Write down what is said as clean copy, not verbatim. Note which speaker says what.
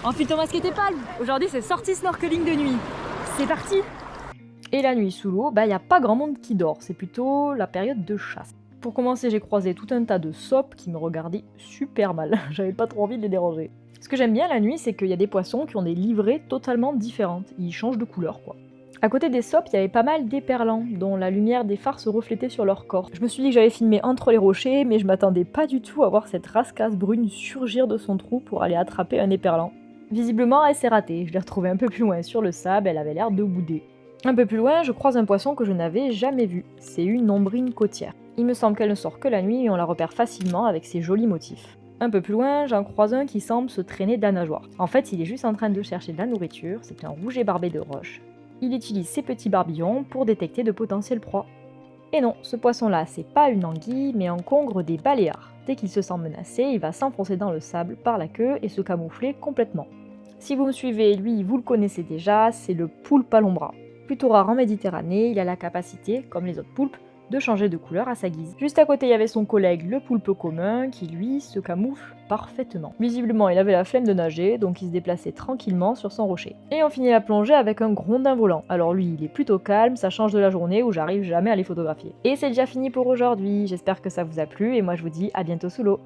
Speaker 1: Enfile ton masque et tes palmes. Aujourd'hui, c'est sortie snorkeling de nuit. C'est parti. Et la nuit sous l'eau, il n'y a pas grand monde qui dort. C'est plutôt la période de chasse. Pour commencer, j'ai croisé tout un tas de sopes qui me regardaient super mal. J'avais pas trop envie de les déranger. Ce que j'aime bien la nuit, c'est qu'il y a des poissons qui ont des livrées totalement différentes. Ils changent de couleur, quoi. À côté des sopes, il y avait pas mal d'éperlans, dont la lumière des phares se reflétait sur leur corps. Je me suis dit que j'allais filmer entre les rochers, mais je m'attendais pas du tout à voir cette rascasse brune surgir de son trou pour aller attraper un éperlan. Visiblement, elle s'est ratée. Je l'ai retrouvée un peu plus loin sur le sable, elle avait l'air de bouder. Un peu plus loin, je croise un poisson que je n'avais jamais vu. C'est une ombrine côtière. Il me semble qu'elle ne sort que la nuit et on la repère facilement avec ses jolis motifs. Un peu plus loin, j'en croise un qui semble se traîner de la nageoire. En fait, il est juste en train de chercher de la nourriture, c'est un rouget barbé de roche. Il utilise ses petits barbillons pour détecter de potentielles proies. Et non, ce poisson-là, c'est pas une anguille, mais un congre des baléares. Dès qu'il se sent menacé, il va s'enfoncer dans le sable par la queue et se camoufler complètement. Si vous me suivez, lui, vous le connaissez déjà, c'est le poulpe à l'ombra. Plutôt rare en Méditerranée, il a la capacité, comme les autres poulpes, de changer de couleur à sa guise. Juste à côté, il y avait son collègue le poulpe commun, qui lui se camoufle parfaitement. Visiblement, il avait la flemme de nager, donc il se déplaçait tranquillement sur son rocher. Et on finit la plongée avec un grondin volant. Alors lui, il est plutôt calme, ça change de la journée où j'arrive jamais à les photographier. Et c'est déjà fini pour aujourd'hui, j'espère que ça vous a plu, et moi je vous dis à bientôt sous l'eau.